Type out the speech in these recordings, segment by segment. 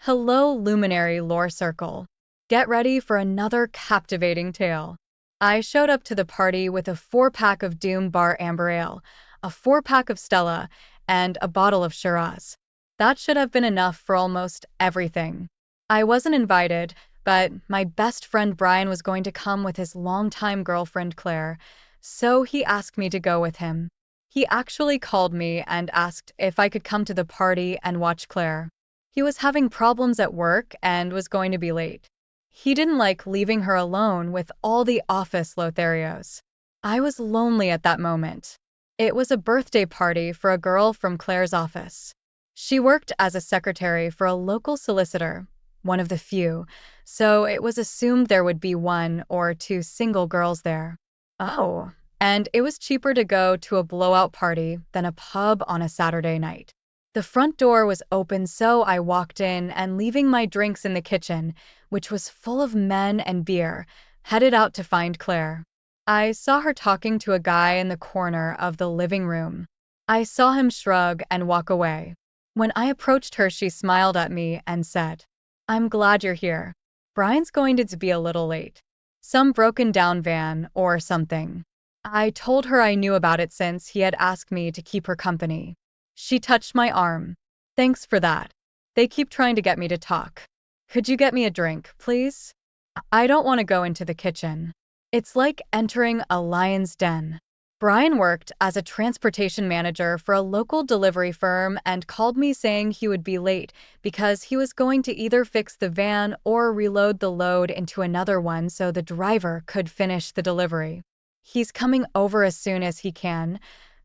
Hello, Luminary Lore Circle. Get ready for another captivating tale. I showed up to the party with a 4-pack of Doom Bar Amber Ale, a 4-pack of Stella, and a bottle of Shiraz. That should have been enough for almost everything. I wasn't invited, but my best friend Brian was going to come with his longtime girlfriend Claire, so he asked me to go with him. He actually called me and asked if I could come to the party and watch Claire. He was having problems at work and was going to be late. He didn't like leaving her alone with all the office Lotharios. I was lonely at that moment. It was a birthday party for a girl from Claire's office. She worked as a secretary for a local solicitor, one of the few, so it was assumed there would be 1 or 2 single girls there. Oh, and it was cheaper to go to a blowout party than a pub on a Saturday night. The front door was open, so I walked in and, leaving my drinks in the kitchen, which was full of men and beer, headed out to find Claire. I saw her talking to a guy in the corner of the living room. I saw him shrug and walk away. When I approached her, she smiled at me and said, "I'm glad you're here. Brian's going to be a little late. Some broken down van or something." I told her I knew about it since he had asked me to keep her company. She touched my arm. "Thanks for that. They keep trying to get me to talk. Could you get me a drink, please? I don't want to go into the kitchen. It's like entering a lion's den." Brian worked as a transportation manager for a local delivery firm and called me saying he would be late because he was going to either fix the van or reload the load into another one so the driver could finish the delivery. He's coming over as soon as he can,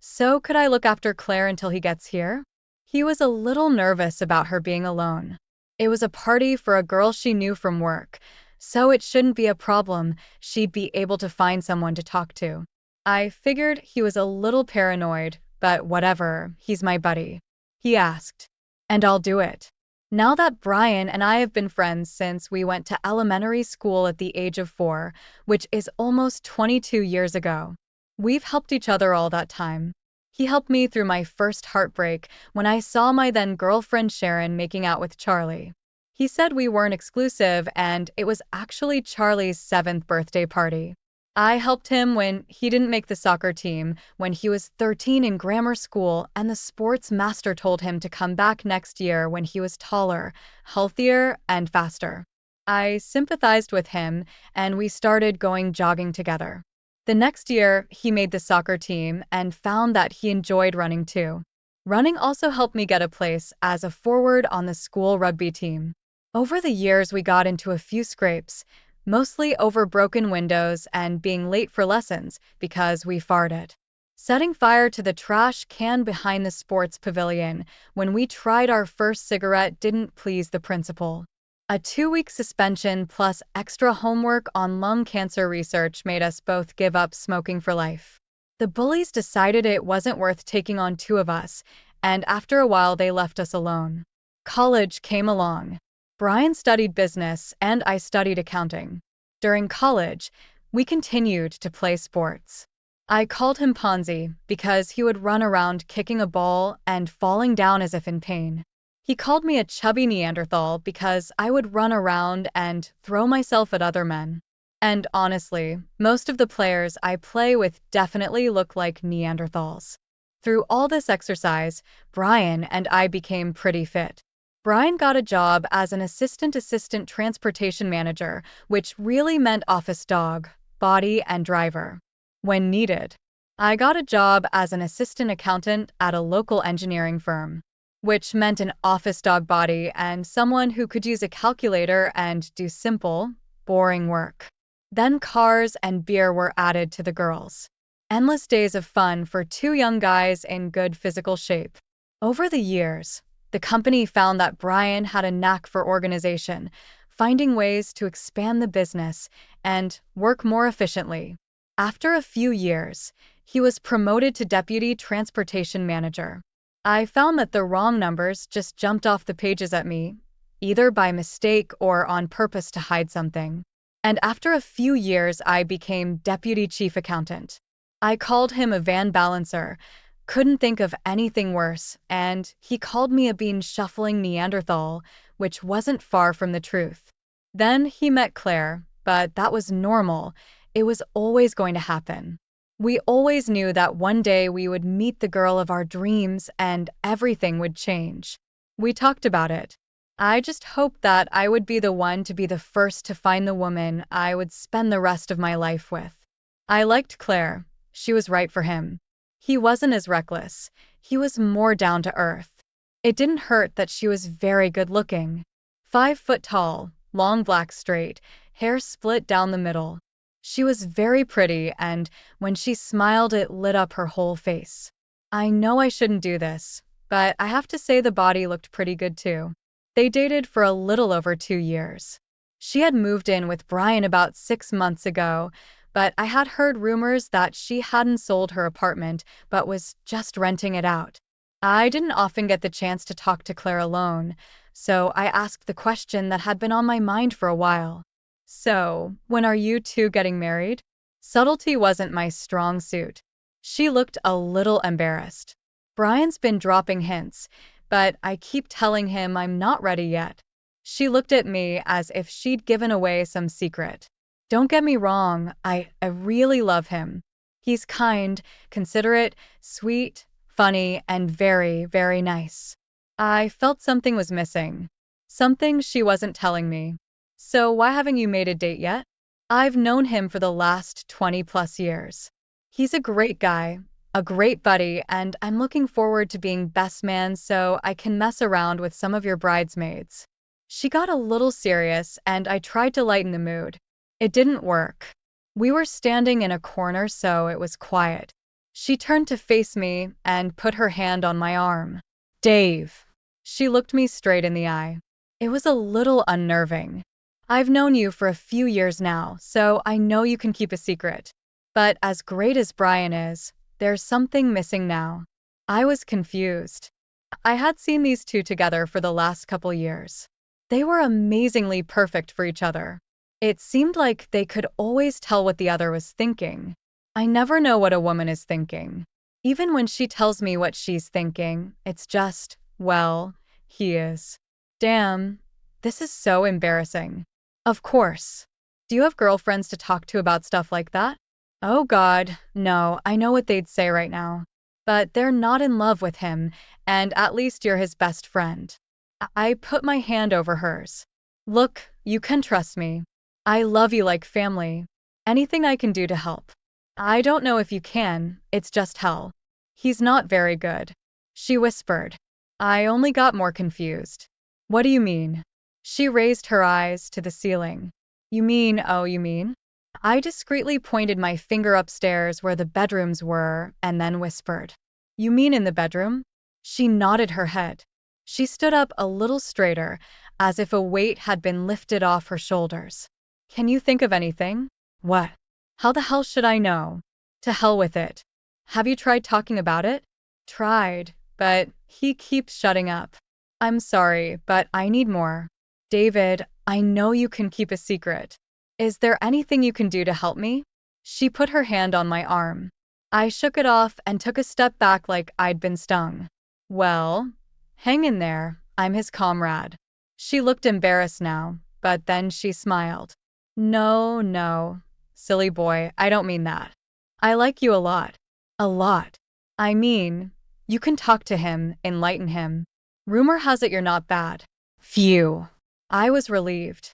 so could I look after Claire until he gets here? He was a little nervous about her being alone. It was a party for a girl she knew from work, so it shouldn't be a problem. She'd be able to find someone to talk to. I figured he was a little paranoid, but whatever, he's my buddy. He asked, and I'll do it. Now that Brian and I have been friends since we went to elementary school at the age of 4, which is almost 22 years ago. We've helped each other all that time. He helped me through my first heartbreak when I saw my then girlfriend Sharon making out with Charlie. He said we weren't exclusive, and it was actually Charlie's 7th birthday party. I helped him when he didn't make the soccer team when he was 13 in grammar school, and the sports master told him to come back next year when he was taller, healthier, and faster. I sympathized with him, and we started going jogging together. The next year, he made the soccer team and found that he enjoyed running too. Running also helped me get a place as a forward on the school rugby team. Over the years, we got into a few scrapes, mostly over broken windows and being late for lessons because we farted. Setting fire to the trash can behind the sports pavilion when we tried our first cigarette didn't please the principal. A 2-week suspension plus extra homework on lung cancer research made us both give up smoking for life. The bullies decided it wasn't worth taking on 2 of us, and after a while they left us alone. College came along. Brian studied business and I studied accounting. During college, we continued to play sports. I called him Ponzi because he would run around kicking a ball and falling down as if in pain. He called me a chubby Neanderthal because I would run around and throw myself at other men. And honestly, most of the players I play with definitely look like Neanderthals. Through all this exercise, Brian and I became pretty fit. Brian got a job as an assistant transportation manager, which really meant office dog, body, and driver when needed. I got a job as an assistant accountant at a local engineering firm, which meant an office dog body and someone who could use a calculator and do simple, boring work. Then cars and beer were added to the girls. Endless days of fun for 2 young guys in good physical shape. Over the years, the company found that Brian had a knack for organization, finding ways to expand the business and work more efficiently. After a few years, he was promoted to deputy transportation manager. I found that the wrong numbers just jumped off the pages at me, either by mistake or on purpose to hide something. And after a few years, I became deputy chief accountant. I called him a van balancer, Couldn't think of anything worse, and he called me a bean shuffling Neanderthal, which wasn't far from the truth. Then he met Claire, but that was normal. It was always going to happen. We always knew that one day we would meet the girl of our dreams and everything would change. We talked about it. I just hoped that I would be the one to be the first to find the woman I would spend the rest of my life with. I liked Claire. She was right for him. He wasn't as reckless. He was more down to earth. It didn't hurt that she was very good looking. 5 foot tall, long black straight, hair split down the middle. She was very pretty, and when she smiled, it lit up her whole face. I know I shouldn't do this, but I have to say the body looked pretty good too. They dated for a little over 2 years. She had moved in with Brian about 6 months ago, but I had heard rumors that she hadn't sold her apartment but was just renting it out. I didn't often get the chance to talk to Claire alone, so I asked the question that had been on my mind for a while. So, when are you two getting married? Subtlety wasn't my strong suit. She looked a little embarrassed. Brian's been dropping hints, but I keep telling him I'm not ready yet. She looked at me as if she'd given away some secret. Don't get me wrong, I really love him. He's kind, considerate, sweet, funny, and very, very nice. I felt something was missing. Something she wasn't telling me. So why haven't you made a date yet? I've known him for the last 20 plus years. He's a great guy, a great buddy, and I'm looking forward to being best man so I can mess around with some of your bridesmaids. She got a little serious, and I tried to lighten the mood. It didn't work. We were standing in a corner, so it was quiet. She turned to face me and put her hand on my arm. Dave. She looked me straight in the eye. It was a little unnerving. I've known you for a few years now, so I know you can keep a secret. But as great as Brian is, there's something missing now. I was confused. I had seen these two together for the last couple years. They were amazingly perfect for each other. It seemed like they could always tell what the other was thinking. I never know what a woman is thinking. Even when she tells me what she's thinking, it's just, well, he is. Damn, this is so embarrassing. Of course. Do you have girlfriends to talk to about stuff like that? Oh God, no, I know what they'd say right now. But they're not in love with him, and at least you're his best friend. I put my hand over hers. Look, you can trust me. I love you like family. Anything I can do to help. I don't know if you can, it's just hell. He's not very good. She whispered. I only got more confused. What do you mean? She raised her eyes to the ceiling. You mean, oh, you mean? I discreetly pointed my finger upstairs where the bedrooms were and then whispered. You mean in the bedroom? She nodded her head. She stood up a little straighter, as if a weight had been lifted off her shoulders. Can you think of anything? What? How the hell should I know? To hell with it. Have you tried talking about it? Tried, but he keeps shutting up. I'm sorry, but I need more. David, I know you can keep a secret. Is there anything you can do to help me? She put her hand on my arm. I shook it off and took a step back like I'd been stung. Well, hang in there, I'm his comrade. She looked embarrassed now, but then she smiled. No, no, silly boy, I don't mean that. I like you a lot. A lot. I mean, you can talk to him, enlighten him. Rumor has it you're not bad. Phew. I was relieved.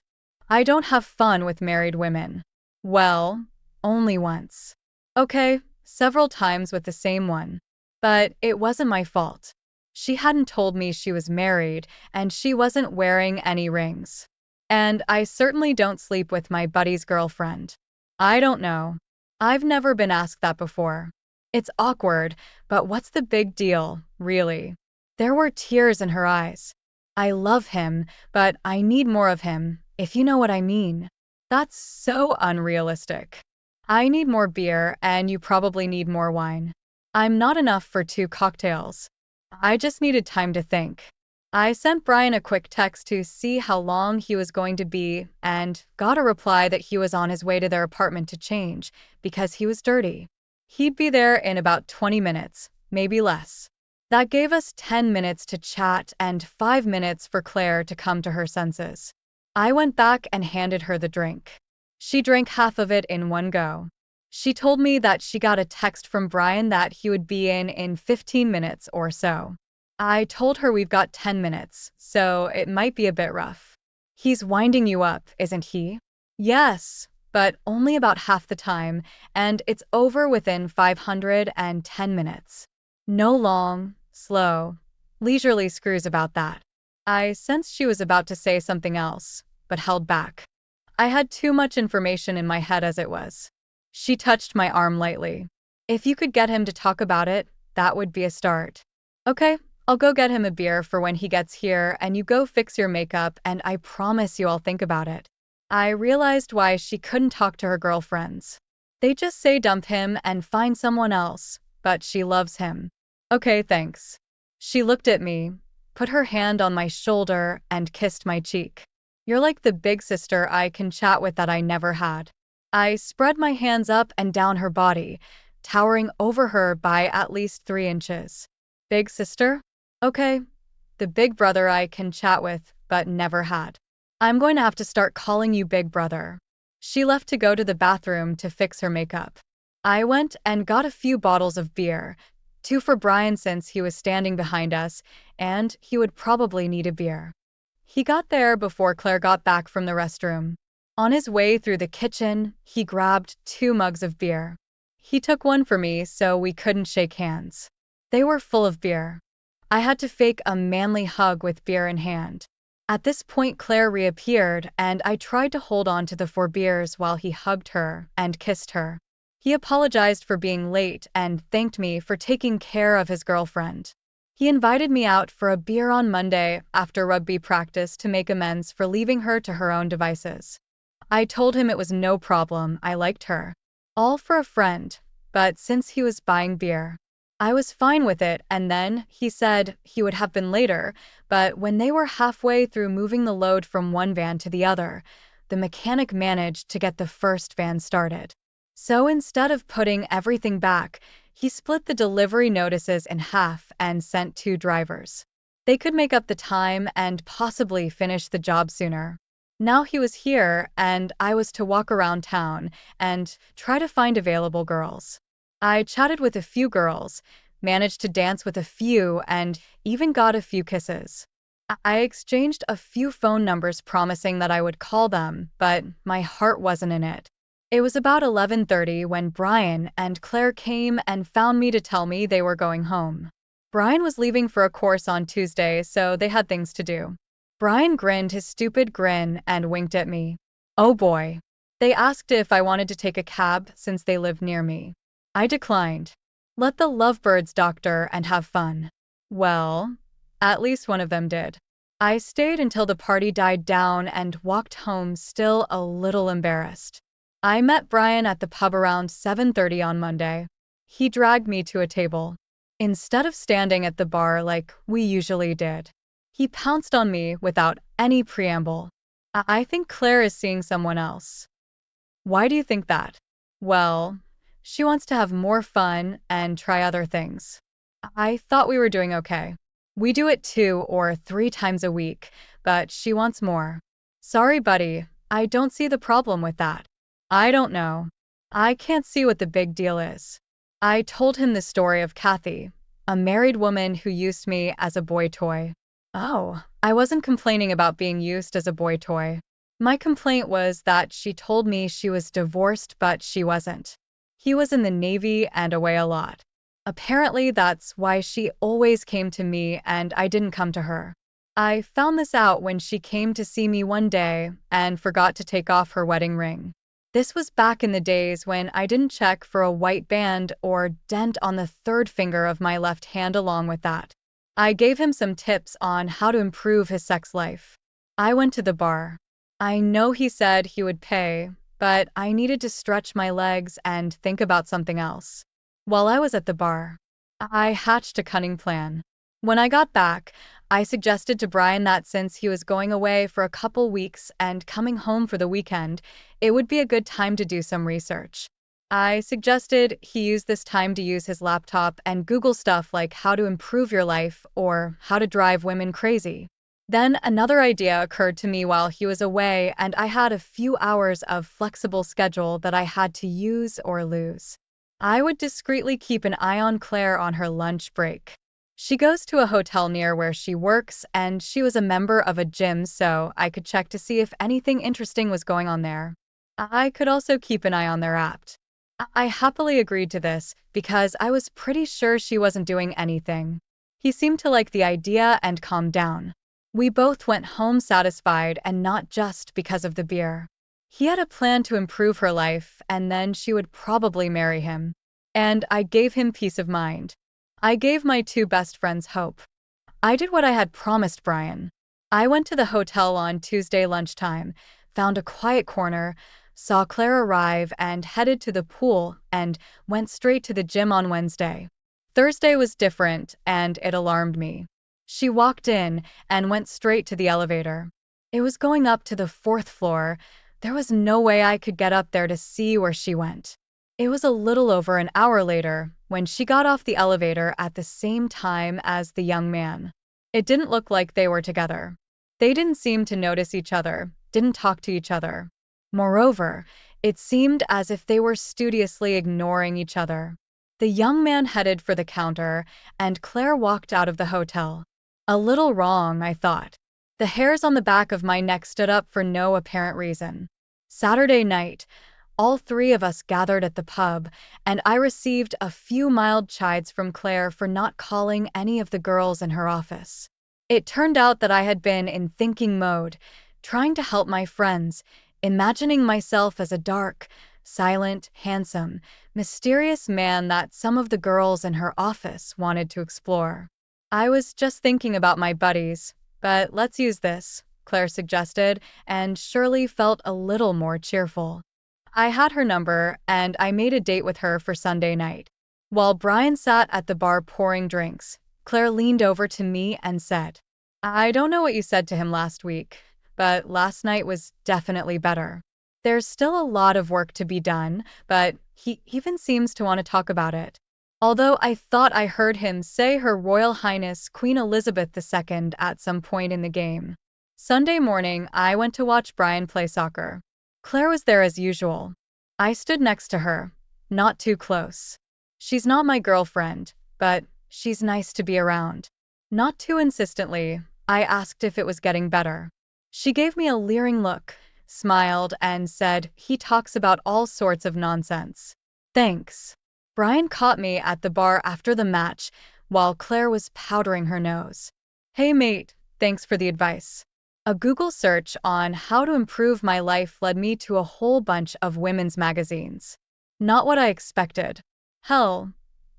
I don't have fun with married women. Well, only once. Okay, several times with the same one. But it wasn't my fault. She hadn't told me she was married, and she wasn't wearing any rings. And I certainly don't sleep with my buddy's girlfriend. I don't know. I've never been asked that before. It's awkward, but what's the big deal, really? There were tears in her eyes. I love him, but I need more of him, if you know what I mean. That's so unrealistic. I need more beer, and you probably need more wine. I'm not enough for 2 cocktails. I just needed time to think. I sent Brian a quick text to see how long he was going to be and got a reply that he was on his way to their apartment to change because he was dirty. He'd be there in about 20 minutes, maybe less. That gave us 10 minutes to chat and 5 minutes for Claire to come to her senses. I went back and handed her the drink. She drank half of it in one go. She told me that she got a text from Brian that he would be in 15 minutes or so. I told her we've got 10 minutes, so it might be a bit rough. He's winding you up, isn't he? Yes, but only about half the time, and it's over within 510 minutes. No long, slow, leisurely screws about that. I sensed she was about to say something else, but held back. I had too much information in my head as it was. She touched my arm lightly. If you could get him to talk about it, that would be a start. Okay, I'll go get him a beer for when he gets here, and you go fix your makeup, and I promise you I'll think about it. I realized why she couldn't talk to her girlfriends. They just say dump him and find someone else, but she loves him. Okay, thanks. She looked at me, put her hand on my shoulder, and kissed my cheek. You're like the big sister I can chat with that I never had. I spread my hands up and down her body, towering over her by at least 3 inches. Big sister? Okay, the big brother I can chat with, but never had. I'm going to have to start calling you Big Brother. She left to go to the bathroom to fix her makeup. I went and got a few bottles of beer, 2 for Brian since he was standing behind us, and he would probably need a beer. He got there before Claire got back from the restroom. On his way through the kitchen, he grabbed 2 mugs of beer. He took one for me so we couldn't shake hands. They were full of beer. I had to fake a manly hug with beer in hand. At this point, Claire reappeared, and I tried to hold on to the 4 beers while he hugged her and kissed her. He apologized for being late and thanked me for taking care of his girlfriend. He invited me out for a beer on Monday after rugby practice to make amends for leaving her to her own devices. I told him it was no problem, I liked her. All for a friend, but since he was buying beer, I was fine with it, and then he said he would have been later, but when they were halfway through moving the load from one van to the other, the mechanic managed to get the first van started. So instead of putting everything back, he split the delivery notices in half and sent 2 drivers. They could make up the time and possibly finish the job sooner. Now he was here, and I was to walk around town and try to find available girls. I chatted with a few girls, managed to dance with a few, and even got a few kisses. I exchanged a few phone numbers promising that I would call them, but my heart wasn't in it. It was about 11:30 when Brian and Claire came and found me to tell me they were going home. Brian was leaving for a course on Tuesday, so they had things to do. Brian grinned his stupid grin and winked at me. Oh boy. They asked if I wanted to take a cab since they lived near me. I declined. Let the lovebirds doctor and have fun. Well, at least one of them did. I stayed until the party died down and walked home still a little embarrassed. I met Brian at the pub around 7:30 on Monday. He dragged me to a table. Instead of standing at the bar like we usually did, he pounced on me without any preamble. I think Claire is seeing someone else. Why do you think that? Well, she wants to have more fun and try other things. I thought we were doing okay. We do it 2 or 3 times a week, but she wants more. Sorry, buddy, I don't see the problem with that. I don't know. I can't see what the big deal is. I told him the story of Kathy, a married woman who used me as a boy toy. Oh, I wasn't complaining about being used as a boy toy. My complaint was that she told me she was divorced, but she wasn't. He was in the Navy and away a lot. Apparently that's why she always came to me and I didn't come to her. I found this out when she came to see me one day and forgot to take off her wedding ring. This was back in the days when I didn't check for a white band or dent on the 3rd finger of my left hand along with that. I gave him some tips on how to improve his sex life. I went to the bar. I know he said he would pay, but I needed to stretch my legs and think about something else. While I was at the bar, I hatched a cunning plan. When I got back, I suggested to Brian that since he was going away for a couple weeks and coming home for the weekend, it would be a good time to do some research. I suggested he use this time to use his laptop and Google stuff like how to improve your life or how to drive women crazy. Then another idea occurred to me while he was away, and I had a few hours of flexible schedule that I had to use or lose. I would discreetly keep an eye on Claire on her lunch break. She goes to a hotel near where she works, and she was a member of a gym, so I could check to see if anything interesting was going on there. I could also keep an eye on their app. I happily agreed to this because I was pretty sure she wasn't doing anything. He seemed to like the idea and calmed down. We both went home satisfied, and not just because of the beer. He had a plan to improve her life, and then she would probably marry him. And I gave him peace of mind. I gave my two best friends hope. I did what I had promised Brian. I went to the hotel on Tuesday lunchtime, found a quiet corner, saw Claire arrive, and headed to the pool, and went straight to the gym on Wednesday. Thursday was different, and it alarmed me. She walked in and went straight to the elevator. It was going up to the fourth floor. There was no way I could get up there to see where she went. It was a little over an hour later when she got off the elevator at the same time as the young man. It didn't look like they were together. They didn't seem to notice each other, didn't talk to each other. Moreover, it seemed as if they were studiously ignoring each other. The young man headed for the counter, and Claire walked out of the hotel. A little wrong, I thought. The hairs on the back of my neck stood up for no apparent reason. Saturday night, all three of us gathered at the pub, and I received a few mild chides from Claire for not calling any of the girls in her office. It turned out that I had been in thinking mode, trying to help my friends, imagining myself as a dark, silent, handsome, mysterious man that some of the girls in her office wanted to explore. I was just thinking about my buddies, but let's use this, Claire suggested, and Shirley felt a little more cheerful. I had her number, and I made a date with her for Sunday night. While Brian sat at the bar pouring drinks, Claire leaned over to me and said, I don't know what you said to him last week, but last night was definitely better. There's still a lot of work to be done, but he even seems to want to talk about it. Although I thought I heard him say Her Royal Highness Queen Elizabeth II at some point in the game. Sunday morning, I went to watch Brian play soccer. Claire was there as usual. I stood next to her, not too close. She's not my girlfriend, but she's nice to be around. Not too insistently, I asked if it was getting better. She gave me a leering look, smiled, and said, he talks about all sorts of nonsense. Thanks. Brian caught me at the bar after the match while Claire was powdering her nose. Hey mate, thanks for the advice. A Google search on how to improve my life led me to a whole bunch of women's magazines. Not what I expected. Hell,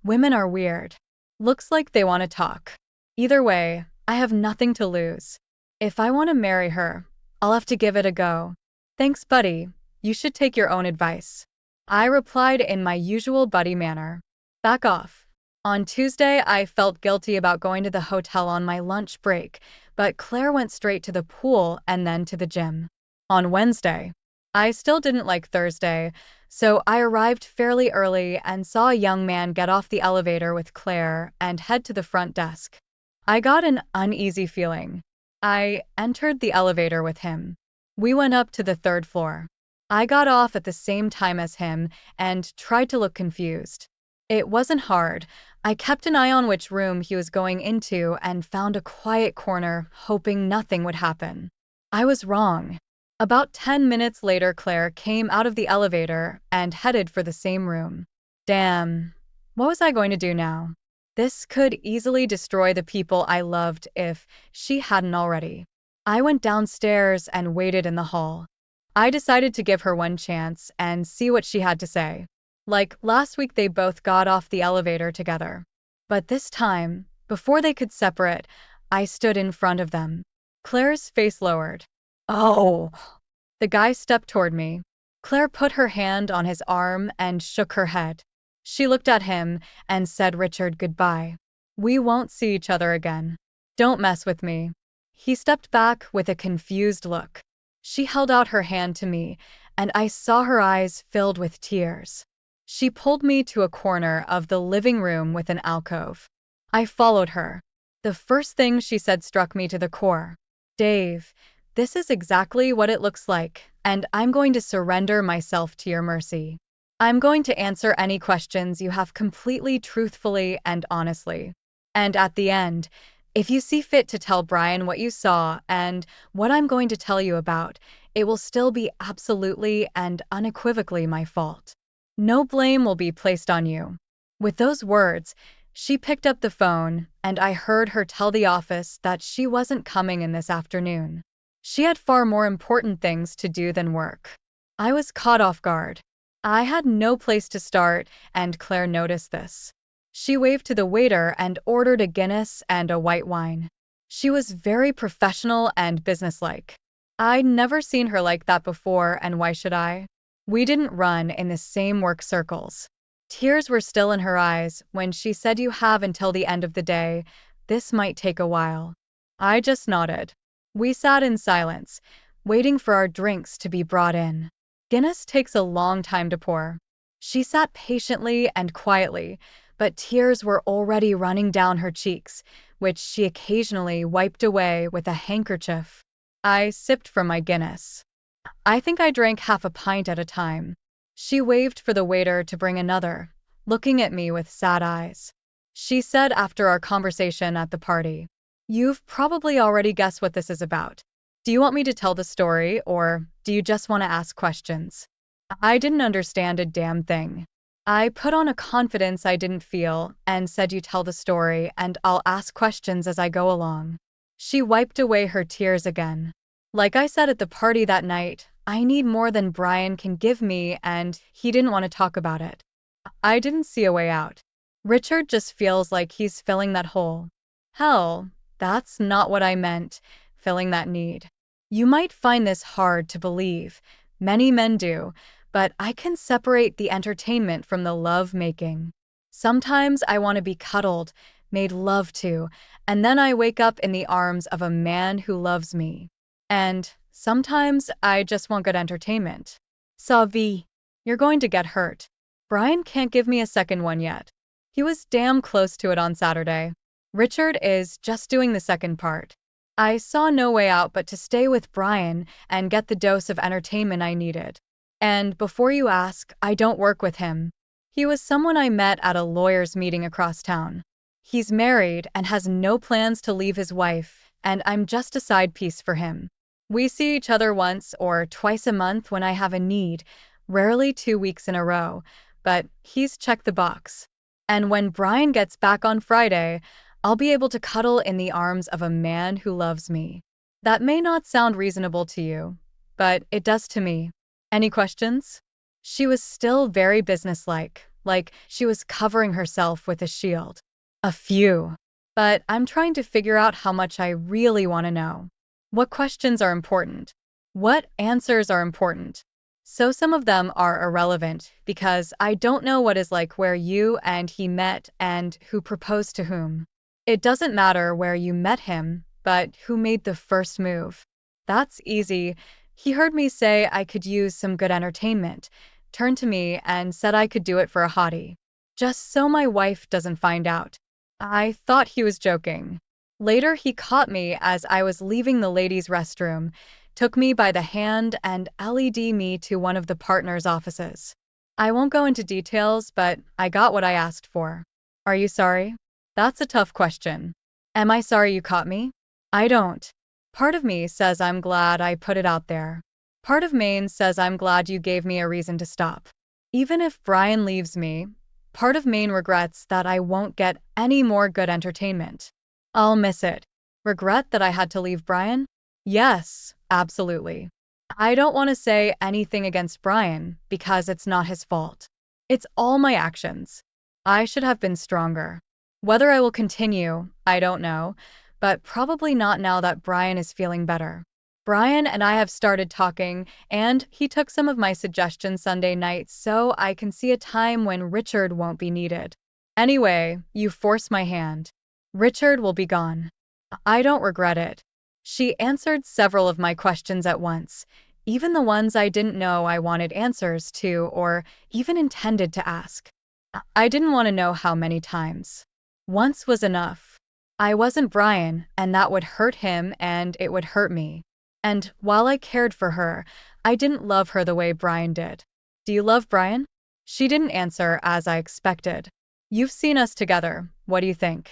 women are weird. Looks like they want to talk. Either way, I have nothing to lose. If I want to marry her, I'll have to give it a go. Thanks, buddy. You should take your own advice. I replied in my usual buddy manner. Back off. On Tuesday, I felt guilty about going to the hotel on my lunch break, but Claire went straight to the pool and then to the gym. On Wednesday, I still didn't like Thursday, so I arrived fairly early and saw a young man get off the elevator with Claire and head to the front desk. I got an uneasy feeling. I entered the elevator with him. We went up to the third floor. I got off at the same time as him and tried to look confused. It wasn't hard. I kept an eye on which room he was going into and found a quiet corner, hoping nothing would happen. I was wrong. About 10 minutes later, Claire came out of the elevator and headed for the same room. Damn. What was I going to do now? This could easily destroy the people I loved if she hadn't already. I went downstairs and waited in the hall. I decided to give her one chance and see what she had to say. Like last week, they both got off the elevator together. But this time, before they could separate, I stood in front of them. Claire's face lowered. Oh! The guy stepped toward me. Claire put her hand on his arm and shook her head. She looked at him and said, Richard, goodbye. We won't see each other again. Don't mess with me. He stepped back with a confused look. She held out her hand to me, and I saw her eyes filled with tears. She pulled me to a corner of the living room with an alcove. I followed her. The first thing she said struck me to the core. Dave, this is exactly what it looks like, and I'm going to surrender myself to your mercy. I'm going to answer any questions you have completely truthfully and honestly. And at the end, if you see fit to tell Brian what you saw and what I'm going to tell you about, it will still be absolutely and unequivocally my fault. No blame will be placed on you. With those words, she picked up the phone, and I heard her tell the office that she wasn't coming in this afternoon. She had far more important things to do than work. I was caught off guard. I had no place to start, and Claire noticed this. She waved to the waiter and ordered a Guinness and a white wine. She was very professional and businesslike. I'd never seen her like that before, and why should I? We didn't run in the same work circles. Tears were still in her eyes when she said, "You have until the end of the day. This might take a while." I just nodded. We sat in silence, waiting for our drinks to be brought in. Guinness takes a long time to pour. She sat patiently and quietly, but tears were already running down her cheeks, which she occasionally wiped away with a handkerchief. I sipped from my Guinness. I think I drank half a pint at a time. She waved for the waiter to bring another, looking at me with sad eyes. She said after our conversation at the party, "You've probably already guessed what this is about. Do you want me to tell the story, or do you just want to ask questions?" I didn't understand a damn thing. I put on a confidence I didn't feel and said, "You tell the story, and I'll ask questions as I go along." She wiped away her tears again. Like I said at the party that night, I need more than Brian can give me, and he didn't want to talk about it. I didn't see a way out. Richard just feels like he's filling that hole. Hell, that's not what I meant, filling that need. You might find this hard to believe. Many men do, but I can separate the entertainment from the love making. Sometimes I want to be cuddled, made love to, and then I wake up in the arms of a man who loves me. And sometimes I just want good entertainment. Ça vie. You're going to get hurt. Brian can't give me a second one yet. He was damn close to it on Saturday. Richard is just doing the second part. I saw no way out but to stay with Brian and get the dose of entertainment I needed. And before you ask, I don't work with him. He was someone I met at a lawyer's meeting across town. He's married and has no plans to leave his wife, and I'm just a side piece for him. We see each other once or twice a month when I have a need, rarely 2 weeks in a row, but he's checked the box. And when Brian gets back on Friday, I'll be able to cuddle in the arms of a man who loves me. That may not sound reasonable to you, but it does to me. Any questions? She was still very businesslike, like she was covering herself with a shield. A few. But I'm trying to figure out how much I really want to know. What questions are important? What answers are important? So some of them are irrelevant because I don't know what is like where you and he met and who proposed to whom. It doesn't matter where you met him, but who made the first move. That's easy. He heard me say I could use some good entertainment, turned to me and said I could do it for a hottie. Just so my wife doesn't find out. I thought he was joking. Later he caught me as I was leaving the ladies' restroom, took me by the hand and led me to one of the partners' offices. I won't go into details, but I got what I asked for. Are you sorry? That's a tough question. Am I sorry you caught me? I don't. Part of me says I'm glad I put it out there. Part of Maine says I'm glad you gave me a reason to stop. Even if Brian leaves me, part of Maine regrets that I won't get any more good entertainment. I'll miss it. Regret that I had to leave Brian? Yes, absolutely. I don't want to say anything against Brian because it's not his fault. It's all my actions. I should have been stronger. Whether I will continue, I don't know, but probably not now that Brian is feeling better. Brian and I have started talking, and he took some of my suggestions Sunday night so I can see a time when Richard won't be needed. Anyway, you force my hand. Richard will be gone. I don't regret it. She answered several of my questions at once, even the ones I didn't know I wanted answers to or even intended to ask. I didn't want to know how many times. Once was enough. I wasn't Brian, and that would hurt him and it would hurt me. And while I cared for her, I didn't love her the way Brian did. Do you love Brian? She didn't answer as I expected. You've seen us together. What do you think?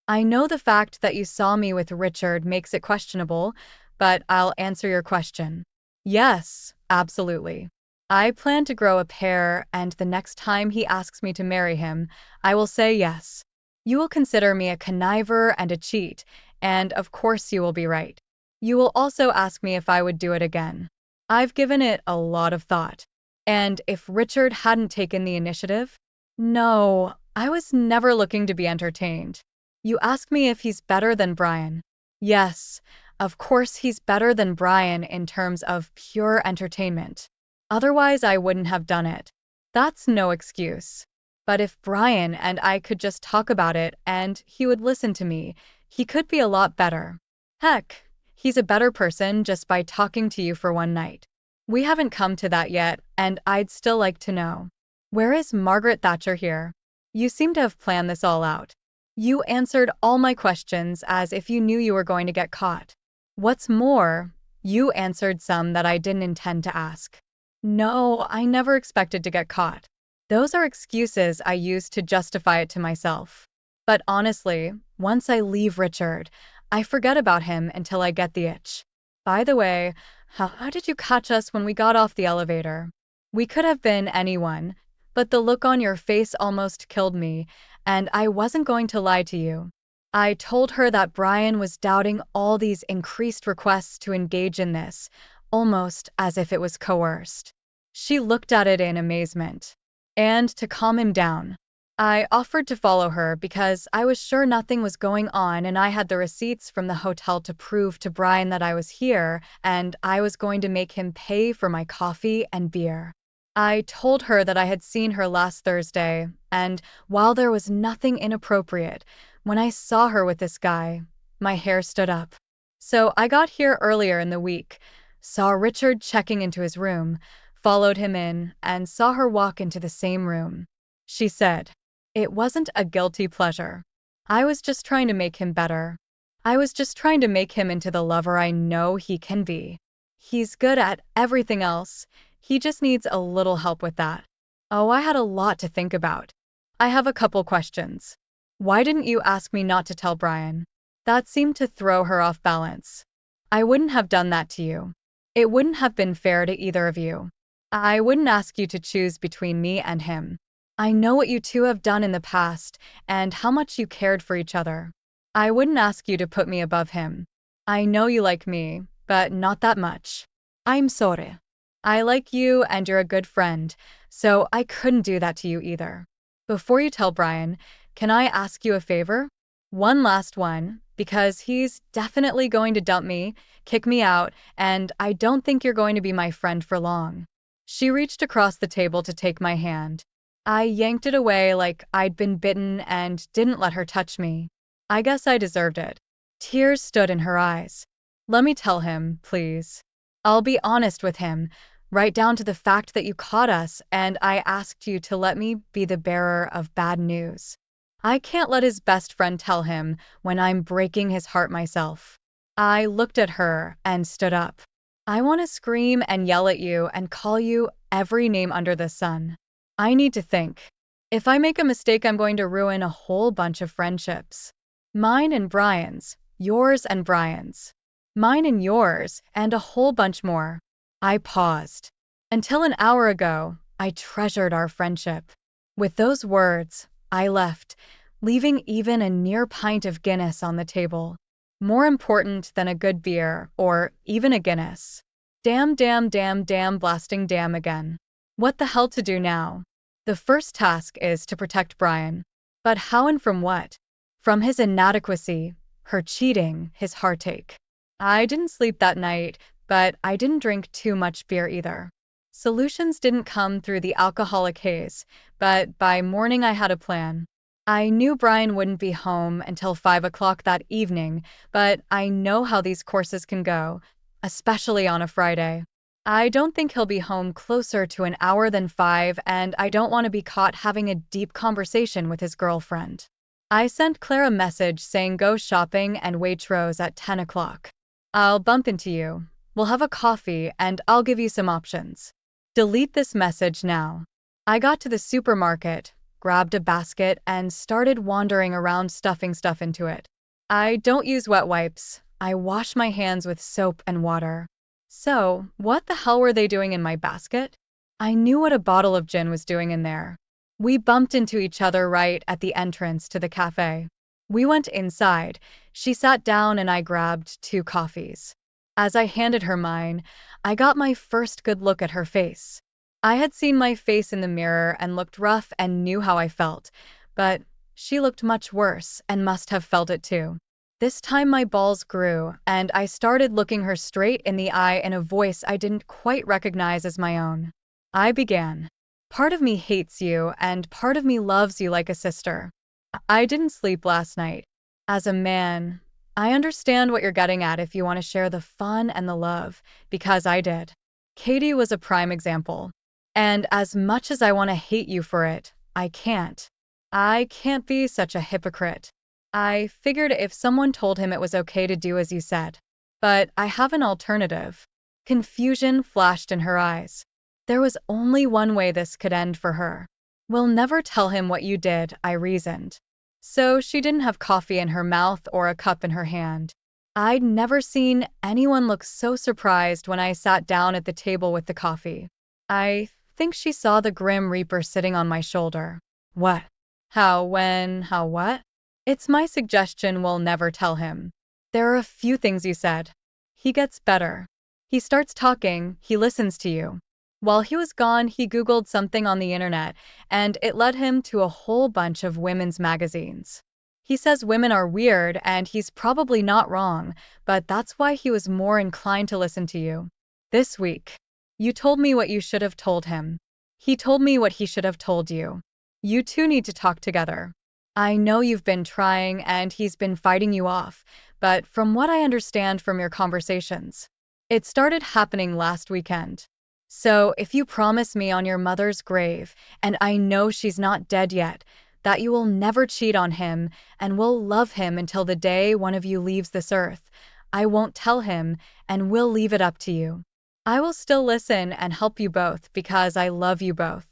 I know the fact that you saw me with Richard makes it questionable, but I'll answer your question. Yes, absolutely. I plan to grow a pair, and the next time he asks me to marry him, I will say yes. You will consider me a conniver and a cheat, and of course you will be right. You will also ask me if I would do it again. I've given it a lot of thought. And if Richard hadn't taken the initiative? No, I was never looking to be entertained. You ask me if he's better than Brian. Yes, of course he's better than Brian in terms of pure entertainment. Otherwise, I wouldn't have done it. That's no excuse. But if Brian and I could just talk about it and he would listen to me, he could be a lot better. Heck, he's a better person just by talking to you for one night. We haven't come to that yet, and I'd still like to know. Where is Margaret Thatcher here? You seem to have planned this all out. You answered all my questions as if you knew you were going to get caught. What's more, you answered some that I didn't intend to ask. No, I never expected to get caught. Those are excuses I use to justify it to myself. But honestly, once I leave Richard, I forget about him until I get the itch. By the way, how did you catch us when we got off the elevator? We could have been anyone, but the look on your face almost killed me, and I wasn't going to lie to you. I told her that Brian was doubting all these increased requests to engage in this, almost as if it was coerced. She looked at it in amazement. And to calm him down, I offered to follow her because I was sure nothing was going on and I had the receipts from the hotel to prove to Brian that I was here and I was going to make him pay for my coffee and beer. I told her that I had seen her last Thursday, and while there was nothing inappropriate, when I saw her with this guy, my hair stood up. So I got here earlier in the week, saw Richard checking into his room, followed him in, and saw her walk into the same room. She said, it wasn't a guilty pleasure. I was just trying to make him better. I was just trying to make him into the lover I know he can be. He's good at everything else. He just needs a little help with that. Oh, I had a lot to think about. I have a couple questions. Why didn't you ask me not to tell Brian? That seemed to throw her off balance. I wouldn't have done that to you. It wouldn't have been fair to either of you. I wouldn't ask you to choose between me and him. I know what you two have done in the past and how much you cared for each other. I wouldn't ask you to put me above him. I know you like me, but not that much. I'm sorry. I like you and you're a good friend, so I couldn't do that to you either. Before you tell Brian, can I ask you a favor? One last one, because he's definitely going to dump me, kick me out, and I don't think you're going to be my friend for long. She reached across the table to take my hand. I yanked it away like I'd been bitten and didn't let her touch me. I guess I deserved it. Tears stood in her eyes. Let me tell him, please. I'll be honest with him, right down to the fact that you caught us and I asked you to let me be the bearer of bad news. I can't let his best friend tell him when I'm breaking his heart myself. I looked at her and stood up. I want to scream and yell at you and call you every name under the sun. I need to think. If I make a mistake, I'm going to ruin a whole bunch of friendships. Mine and Brian's, yours and Brian's. Mine and yours, and a whole bunch more. I paused. Until an hour ago, I treasured our friendship. With those words, I left, leaving even a near pint of Guinness on the table. More important than a good beer, or even a Guinness. Damn, damn, damn, damn, blasting damn again. What the hell to do now? The first task is to protect Brian. But how and from what? From his inadequacy, her cheating, his heartache. I didn't sleep that night, but I didn't drink too much beer either. Solutions didn't come through the alcoholic haze, but by morning I had a plan. I knew Brian wouldn't be home until 5 o'clock that evening, but I know how these courses can go, especially on a Friday. I don't think he'll be home closer to an hour than 5, and I don't want to be caught having a deep conversation with his girlfriend. I sent Claire a message saying go shopping and Waitrose at 10 o'clock. I'll bump into you. We'll have a coffee and I'll give you some options. Delete this message now. I got to the supermarket, grabbed a basket, and started wandering around stuffing stuff into it. I don't use wet wipes. I wash my hands with soap and water. So, what the hell were they doing in my basket? I knew what a bottle of gin was doing in there. We bumped into each other right at the entrance to the cafe. We went inside. She sat down and I grabbed 2 coffees. As I handed her mine, I got my first good look at her face. I had seen my face in the mirror and looked rough and knew how I felt, but she looked much worse and must have felt it too. This time my balls grew, and I started looking her straight in the eye in a voice I didn't quite recognize as my own. I began. Part of me hates you, and part of me loves you like a sister. I didn't sleep last night. As a man, I understand what you're getting at if you want to share the fun and the love, because I did. Katie was a prime example. And as much as I want to hate you for it, I can't. I can't be such a hypocrite. I figured if someone told him it was okay to do as you said. But I have an alternative. Confusion flashed in her eyes. There was only one way this could end for her. We'll never tell him what you did, I reasoned. So she didn't have coffee in her mouth or a cup in her hand. I'd never seen anyone look so surprised when I sat down at the table with the coffee. I think she saw the Grim Reaper sitting on my shoulder. What? How, when, how, what? It's my suggestion we'll never tell him. There are a few things you said. He gets better. He starts talking, he listens to you. While he was gone, he Googled something on the internet, and it led him to a whole bunch of women's magazines. He says women are weird, and he's probably not wrong, but that's why he was more inclined to listen to you. This week, you told me what you should have told him. He told me what he should have told you. You two need to talk together. I know you've been trying and he's been fighting you off, but from what I understand from your conversations, it started happening last weekend. So if you promise me on your mother's grave, and I know she's not dead yet, that you will never cheat on him and will love him until the day one of you leaves this earth, I won't tell him and we'll leave it up to you. I will still listen and help you both because I love you both.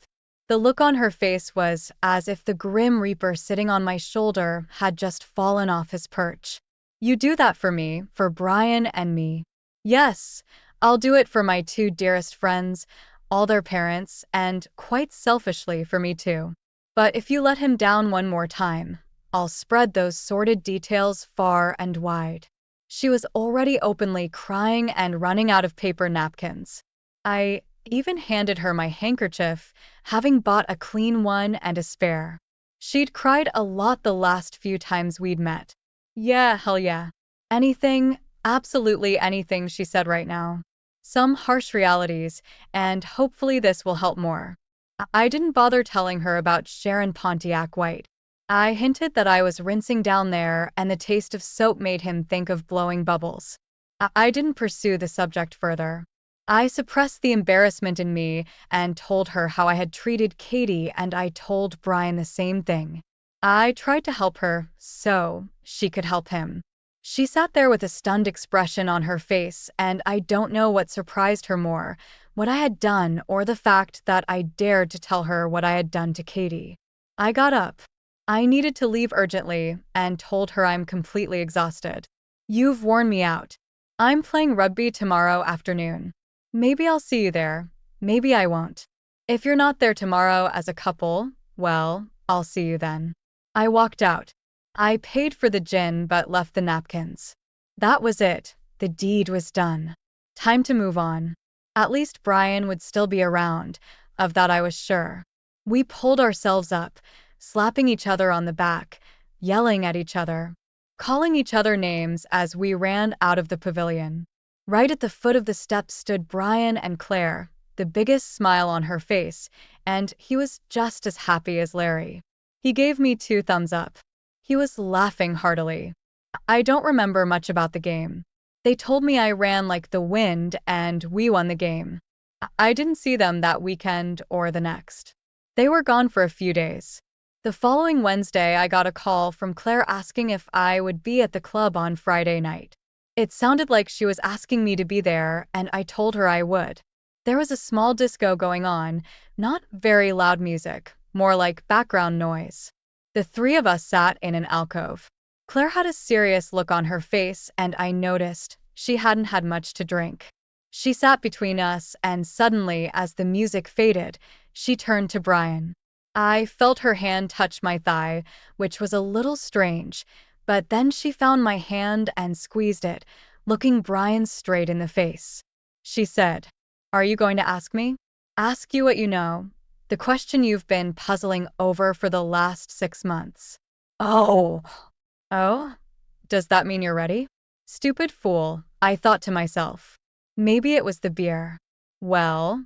The look on her face was as if the Grim Reaper sitting on my shoulder had just fallen off his perch. You do that for me, for Brian and me. Yes, I'll do it for my 2 dearest friends, all their parents, and quite selfishly for me too. But if you let him down one more time, I'll spread those sordid details far and wide. She was already openly crying and running out of paper napkins. I even handed her my handkerchief, having bought a clean one and a spare. She'd cried a lot the last few times we'd met. Yeah, hell yeah. Anything, absolutely anything, she said right now. Some harsh realities, and hopefully this will help more. I didn't bother telling her about Sharon Pontiac White. I hinted that I was rinsing down there and the taste of soap made him think of blowing bubbles. I didn't pursue the subject further. I suppressed the embarrassment in me and told her how I had treated Katie, and I told Brian the same thing. I tried to help her so she could help him. She sat there with a stunned expression on her face, and I don't know what surprised her more, what I had done or the fact that I dared to tell her what I had done to Katie. I got up. I needed to leave urgently and told her I'm completely exhausted. You've worn me out. I'm playing rugby tomorrow afternoon. Maybe I'll see you there. Maybe I won't. If you're not there tomorrow as a couple, well, I'll see you then. I walked out. I paid for the gin but left the napkins. That was it. The deed was done. Time to move on. At least Brian would still be around, of that I was sure. We pulled ourselves up, slapping each other on the back, yelling at each other, calling each other names as we ran out of the pavilion. Right at the foot of the steps stood Brian and Claire, the biggest smile on her face, and he was just as happy as Larry. He gave me 2 thumbs up. He was laughing heartily. I don't remember much about the game. They told me I ran like the wind and we won the game. I didn't see them that weekend or the next. They were gone for a few days. The following Wednesday, I got a call from Claire asking if I would be at the club on Friday night. It sounded like she was asking me to be there, and I told her I would. There was a small disco going on, not very loud music, more like background noise. The three of us sat in an alcove. Claire had a serious look on her face, and I noticed she hadn't had much to drink. She sat between us, and suddenly, as the music faded, she turned to Brian. I felt her hand touch my thigh, which was a little strange, but then she found my hand and squeezed it, looking Brian straight in the face. She said, "Are you going to ask me? Ask you what you know. The question you've been puzzling over for the last 6 months." Oh, oh, does that mean you're ready? Stupid fool, I thought to myself. Maybe it was the beer. Well,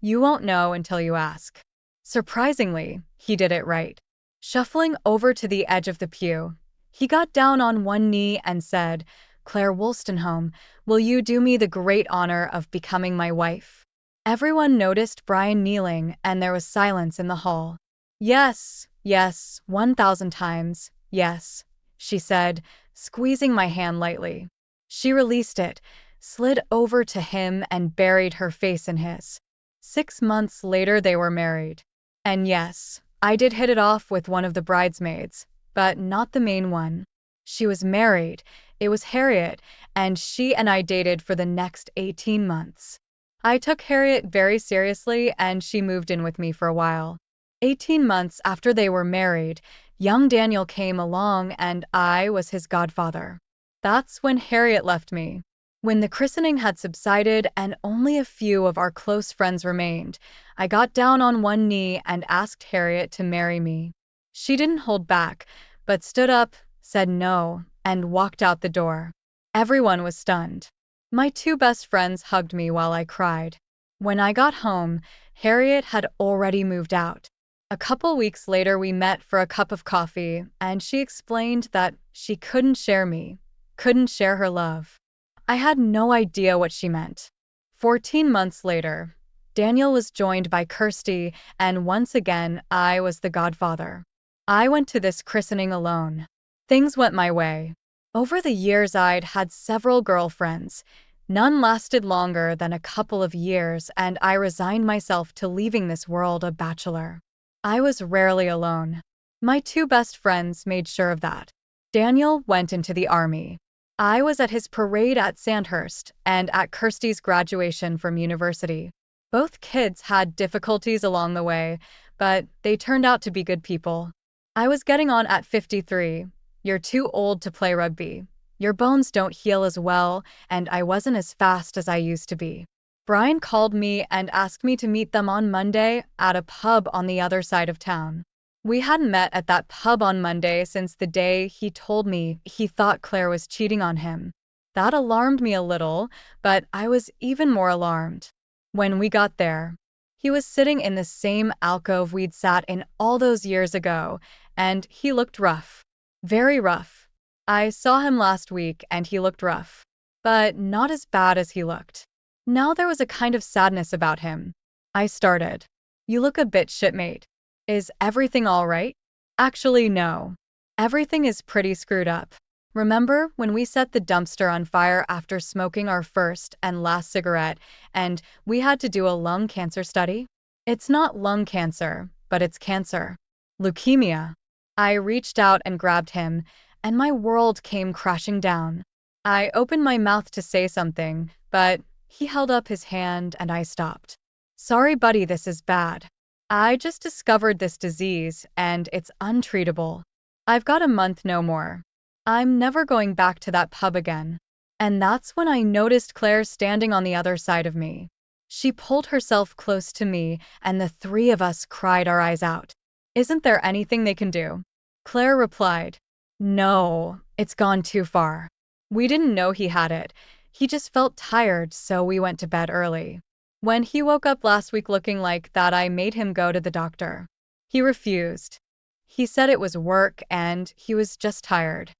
you won't know until you ask. Surprisingly, he did it right. Shuffling over to the edge of the pew, he got down on one knee and said, "Claire Wolstenholme, will you do me the great honor of becoming my wife?" Everyone noticed Brian kneeling, and there was silence in the hall. "Yes, yes, 1,000 times, yes," she said, squeezing my hand lightly. She released it, slid over to him, and buried her face in his. 6 months later, they were married. And yes, I did hit it off with one of the bridesmaids, but not the main one. She was married, it was Harriet, and she and I dated for the next 18 months. I took Harriet very seriously, and she moved in with me for a while. 18 months after they were married, young Daniel came along, and I was his godfather. That's when Harriet left me. When the christening had subsided and only a few of our close friends remained, I got down on one knee and asked Harriet to marry me. She didn't hold back, but stood up, said no, and walked out the door. Everyone was stunned. My two best friends hugged me while I cried. When I got home, Harriet had already moved out. A couple weeks later, we met for a cup of coffee, and she explained that she couldn't share me, couldn't share her love. I had no idea what she meant. 14 months later, Daniel was joined by Kirsty, and once again, I was the godfather. I went to this christening alone. Things went my way. Over the years, I'd had several girlfriends. None lasted longer than a couple of years, and I resigned myself to leaving this world a bachelor. I was rarely alone. My two best friends made sure of that. Daniel went into the army. I was at his parade at Sandhurst and at Kirsty's graduation from university. Both kids had difficulties along the way, but they turned out to be good people. I was getting on at 53. You're too old to play rugby. Your bones don't heal as well, and I wasn't as fast as I used to be. Brian called me and asked me to meet them on Monday at a pub on the other side of town. We hadn't met at that pub on Monday since the day he told me he thought Claire was cheating on him. That alarmed me a little, but I was even more alarmed. When we got there, he was sitting in the same alcove we'd sat in all those years ago, and he looked rough. Very rough. I saw him last week, and he looked rough. But not as bad as he looked. Now there was a kind of sadness about him. I started. "You look a bit shitmate. Is everything all right?" "Actually, no. Everything is pretty screwed up. Remember when we set the dumpster on fire after smoking our first and last cigarette, and we had to do a lung cancer study? It's not lung cancer, but it's cancer. Leukemia." I reached out and grabbed him, and my world came crashing down. I opened my mouth to say something, but he held up his hand and I stopped. "Sorry, buddy, this is bad. I just discovered this disease, and it's untreatable. I've got a month, no more. I'm never going back to that pub again." And that's when I noticed Claire standing on the other side of me. She pulled herself close to me, and the three of us cried our eyes out. "Isn't there anything they can do?" Claire replied, "No, it's gone too far." We didn't know he had it. He just felt tired, so we went to bed early. When he woke up last week looking like that, I made him go to the doctor. He refused. He said it was work and he was just tired.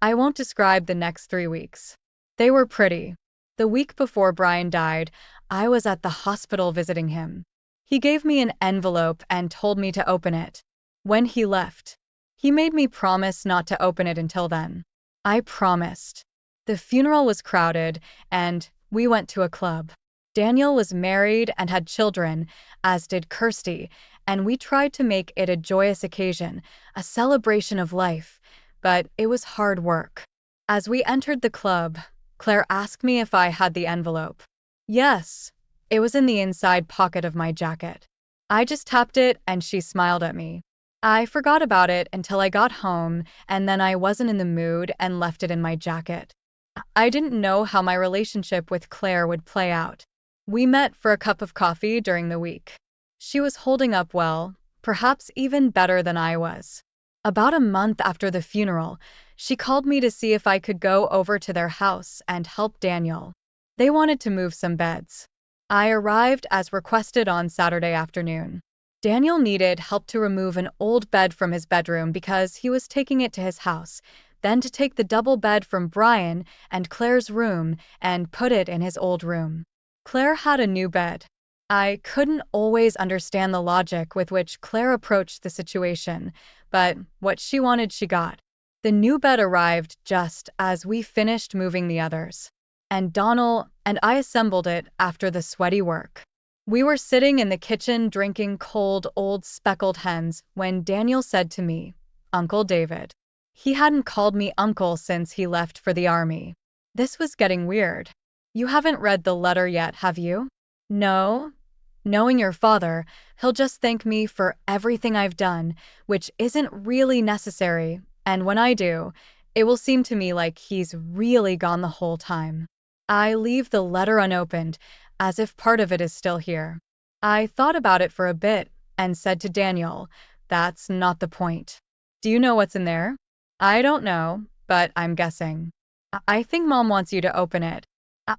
I won't describe the next 3 weeks. They were pretty. The week before Brian died, I was at the hospital visiting him. He gave me an envelope and told me to open it. When he left, he made me promise not to open it until then. I promised. The funeral was crowded, and we went to a club. Daniel was married and had children, as did Kirsty, and we tried to make it a joyous occasion, a celebration of life, but it was hard work. As we entered the club, Claire asked me if I had the envelope. Yes, it was in the inside pocket of my jacket. I just tapped it and she smiled at me. I forgot about it until I got home, and then I wasn't in the mood and left it in my jacket. I didn't know how my relationship with Claire would play out. We met for a cup of coffee during the week. She was holding up well, perhaps even better than I was. About a month after the funeral, she called me to see if I could go over to their house and help Daniel. They wanted to move some beds. I arrived as requested on Saturday afternoon. Daniel needed help to remove an old bed from his bedroom because he was taking it to his house, then to take the double bed from Brian and Claire's room and put it in his old room. Claire had a new bed. I couldn't always understand the logic with which Claire approached the situation, but what she wanted she got. The new bed arrived just as we finished moving the others, and Donald and I assembled it after the sweaty work. We were sitting in the kitchen drinking cold old speckled hens when Daniel said to me, "Uncle David." He hadn't called me uncle since he left for the army. This was getting weird. "You haven't read the letter yet, have you?" "No. Knowing your father, he'll just thank me for everything I've done, which isn't really necessary, and when I do, it will seem to me like he's really gone the whole time." I leave the letter unopened, as if part of it is still here. I thought about it for a bit and said to Daniel, "That's not the point." "Do you know what's in there?" "I don't know, but I'm guessing." "I think Mom wants you to open it."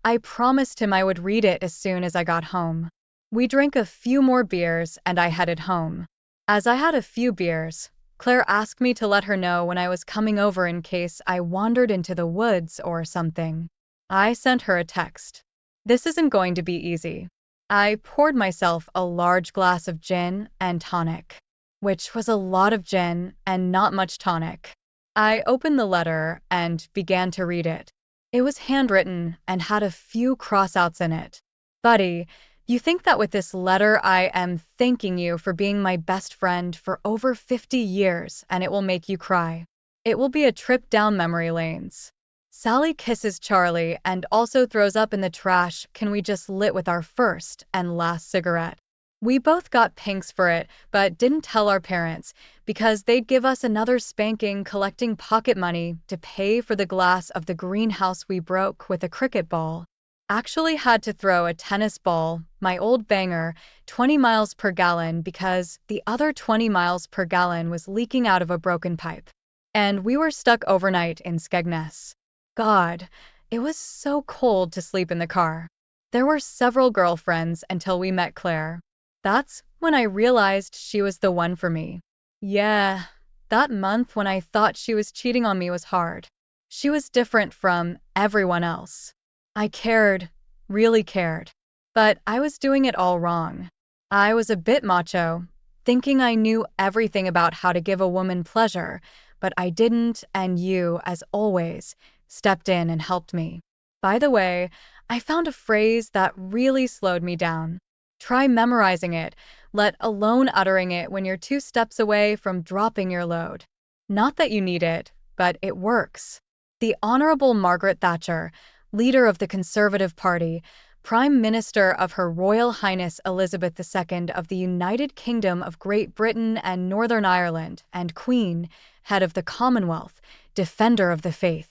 I promised him I would read it as soon as I got home. We drank a few more beers and I headed home. As I had a few beers, Claire asked me to let her know when I was coming over in case I wandered into the woods or something. I sent her a text. "This isn't going to be easy." I poured myself a large glass of gin and tonic, which was a lot of gin and not much tonic. I opened the letter and began to read it. It was handwritten and had a few crossouts in it. "Buddy, you think that with this letter I am thanking you for being my best friend for over 50 years and it will make you cry. It will be a trip down memory lanes. Sally kisses Charlie and also throws up in the trash. Can we just lit with our first and last cigarette?" We both got pinks for it, but didn't tell our parents because they'd give us another spanking collecting pocket money to pay for the glass of the greenhouse we broke with a cricket ball. Actually had to throw a tennis ball, my old banger, 20 miles per gallon because the other 20 miles per gallon was leaking out of a broken pipe. And we were stuck overnight in Skegness. God, it was so cold to sleep in the car. There were several girlfriends until we met Claire. That's when I realized she was the one for me. Yeah, that month when I thought she was cheating on me was hard. She was different from everyone else. I cared, really cared. But I was doing it all wrong. I was a bit macho, thinking I knew everything about how to give a woman pleasure, but I didn't, and you, as always, stepped in and helped me. By the way, I found a phrase that really slowed me down. Try memorizing it, let alone uttering it when you're 2 steps away from dropping your load. Not that you need it, but it works. The Honorable Margaret Thatcher, leader of the Conservative Party, Prime Minister of Her Royal Highness Elizabeth II of the United Kingdom of Great Britain and Northern Ireland, and Queen, head of the Commonwealth, defender of the faith.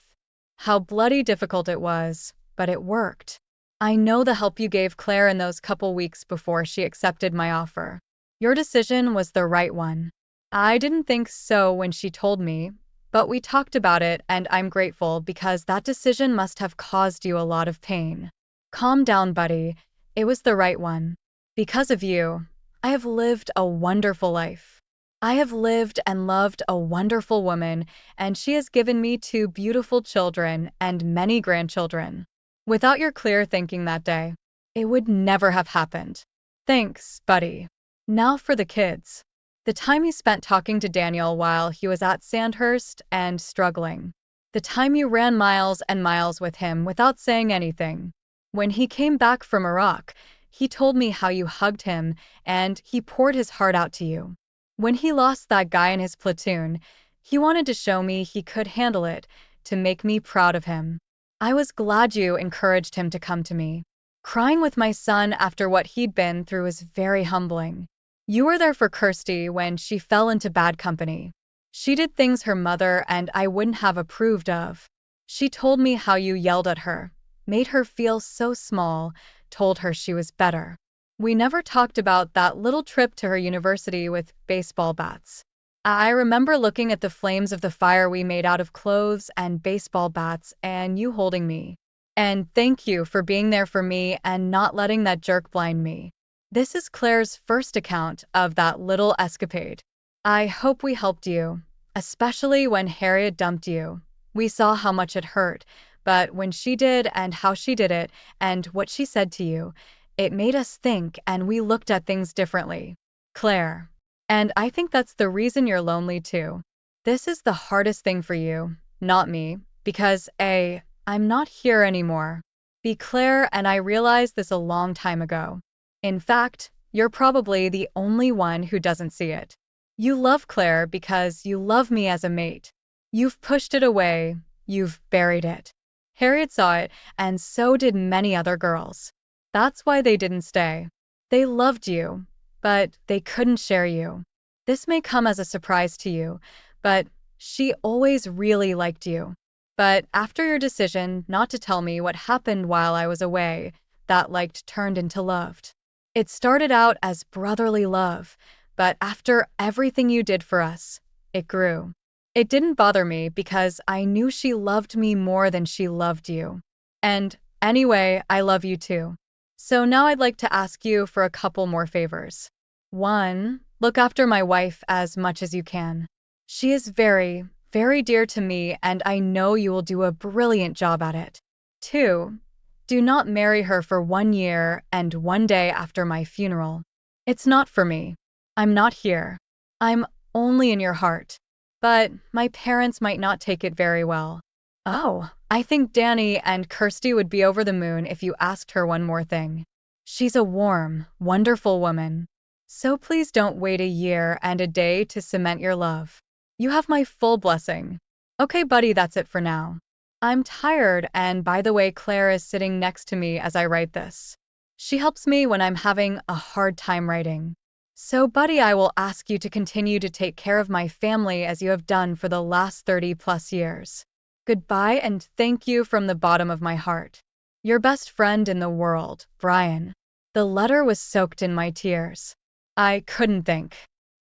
How bloody difficult it was, but it worked. I know the help you gave Claire in those couple weeks before she accepted my offer. Your decision was the right one. I didn't think so when she told me, but we talked about it and I'm grateful because that decision must have caused you a lot of pain. Calm down, buddy. It was the right one. Because of you, I have lived a wonderful life. I have lived and loved a wonderful woman, and she has given me 2 beautiful children and many grandchildren. Without your clear thinking that day, it would never have happened. Thanks, buddy. Now for the kids. The time you spent talking to Daniel while he was at Sandhurst and struggling. The time you ran miles and miles with him without saying anything. When he came back from Iraq, he told me how you hugged him and he poured his heart out to you. When he lost that guy in his platoon, he wanted to show me he could handle it, to make me proud of him. I was glad you encouraged him to come to me. Crying with my son after what he'd been through was very humbling. You were there for Kirsty when she fell into bad company. She did things her mother and I wouldn't have approved of. She told me how you yelled at her, made her feel so small, told her she was better. We never talked about that little trip to her university with baseball bats. I remember looking at the flames of the fire we made out of clothes and baseball bats and you holding me. And thank you for being there for me and not letting that jerk blind me. This is Claire's first account of that little escapade. I hope we helped you, especially when Harriet dumped you. We saw how much it hurt, but when she did and how she did it and what she said to you, it made us think and we looked at things differently. Claire. And I think that's the reason you're lonely too. This is the hardest thing for you, not me, because A, I'm not here anymore. B, Claire and I realized this a long time ago. In fact, you're probably the only one who doesn't see it. You love Claire because you love me as a mate. You've pushed it away, you've buried it. Harriet saw it, and so did many other girls. That's why they didn't stay. They loved you, but they couldn't share you. This may come as a surprise to you, but she always really liked you. But after your decision not to tell me what happened while I was away, that liked turned into loved. It started out as brotherly love, but after everything you did for us, it grew. It didn't bother me because I knew she loved me more than she loved you. And anyway, I love you too. So now I'd like to ask you for a couple more favors. 1. Look after my wife as much as you can. She is very, very dear to me and I know you will do a brilliant job at it. 2. Do not marry her for 1 year and 1 day after my funeral. It's not for me. I'm not here. I'm only in your heart. But my parents might not take it very well. Oh, I think Danny and Kirsty would be over the moon if you asked her one more thing. She's a warm, wonderful woman. So please don't wait a year and a day to cement your love. You have my full blessing. Okay, buddy, that's it for now. I'm tired, and by the way, Claire is sitting next to me as I write this. She helps me when I'm having a hard time writing. So, buddy, I will ask you to continue to take care of my family as you have done for the last 30 plus years. Goodbye and thank you from the bottom of my heart. Your best friend in the world, Brian. The letter was soaked in my tears. I couldn't think.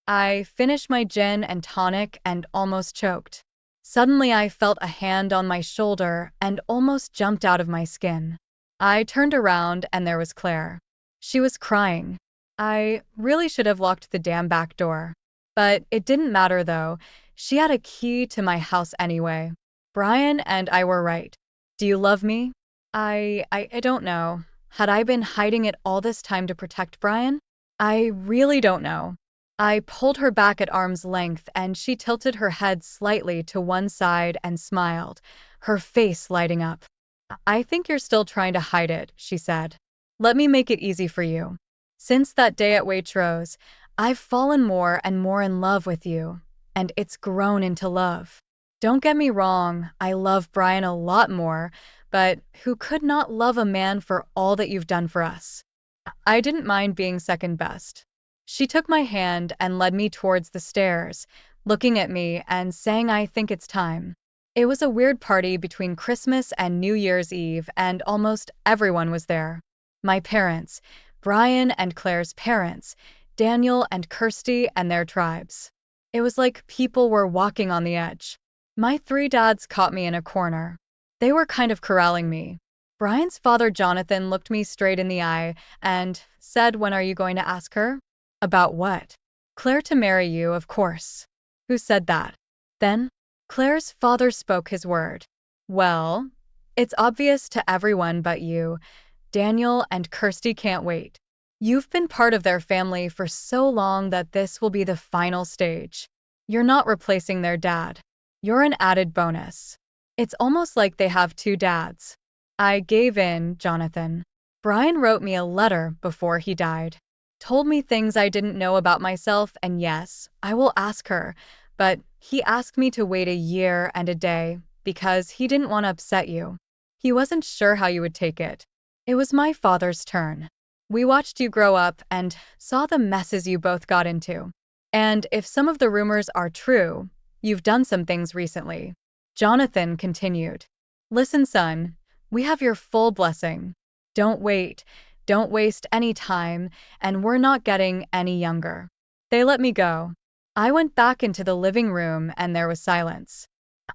I finished my gin and tonic and almost choked. Suddenly I felt a hand on my shoulder and almost jumped out of my skin. I turned around and there was Claire. She was crying. I really should have locked the damn back door. But it didn't matter though. She had a key to my house anyway. Brian and I were right. Do you love me? I don't know. Had I been hiding it all this time to protect Brian? I really don't know. I pulled her back at arm's length and she tilted her head slightly to one side and smiled, her face lighting up. I think you're still trying to hide it, she said. Let me make it easy for you. Since that day at Waitrose, I've fallen more and more in love with you, and it's grown into love. Don't get me wrong, I love Brian a lot more, but who could not love a man for all that you've done for us? I didn't mind being second best. She took my hand and led me towards the stairs, looking at me and saying I think it's time. It was a weird party between Christmas and New Year's Eve and almost everyone was there. My parents, Brian and Claire's parents, Daniel and Kirsty and their tribes. It was like people were walking on the edge. My 3 dads caught me in a corner. They were kind of corralling me. Brian's father Jonathan looked me straight in the eye and said, when are you going to ask her? About what? Claire to marry you, of course. Who said that? Then, Claire's father spoke his word. Well, It's obvious to everyone but you. Daniel and Kirsty can't wait. You've been part of their family for so long that this will be the final stage. You're not replacing their dad. You're an added bonus. It's almost like they have two dads. I gave in, Jonathan. Brian wrote me a letter before he died. Told me things I didn't know about myself, and yes, I will ask her, but he asked me to wait a year and a day because he didn't want to upset you. He wasn't sure how you would take it. It was my father's turn. We watched you grow up and saw the messes you both got into. And if some of the rumors are true, you've done some things recently. Jonathan continued. Listen, son, we have your full blessing. Don't wait. Don't waste any time, and we're not getting any younger. They let me go. I went back into the living room and there was silence.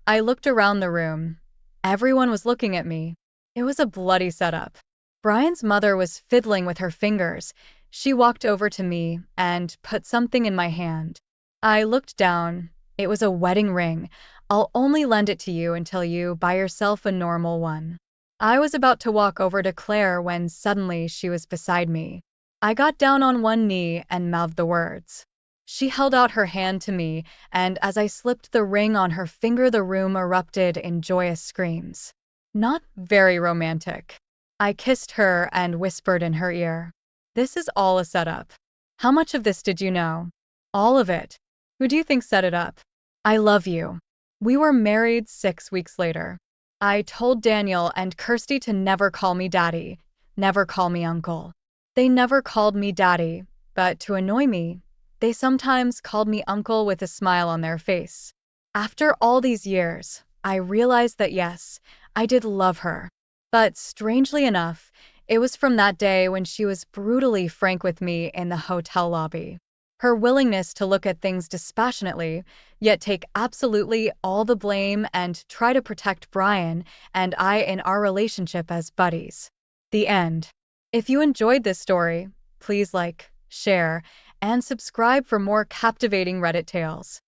I looked around the room. Everyone was looking at me. It was a bloody setup. Brian's mother was fiddling with her fingers. She walked over to me and put something in my hand. I looked down. It was a wedding ring. I'll only lend it to you until you buy yourself a normal one. I was about to walk over to Claire when suddenly she was beside me. I got down on one knee and mouthed the words. She held out her hand to me, and as I slipped the ring on her finger, the room erupted in joyous screams. Not very romantic. I kissed her and whispered in her ear. This is all a setup. How much of this did you know? All of it. Who do you think set it up? I love you. We were married 6 weeks later. I told Daniel and Kirsty to never call me daddy, never call me uncle. They never called me daddy, but to annoy me, they sometimes called me uncle with a smile on their face. After all these years, I realized that yes, I did love her. But strangely enough, it was from that day when she was brutally frank with me in the hotel lobby. Her willingness to look at things dispassionately, yet take absolutely all the blame and try to protect Brian and I in our relationship as buddies. The end. If you enjoyed this story, please like, share, and subscribe for more captivating Reddit tales.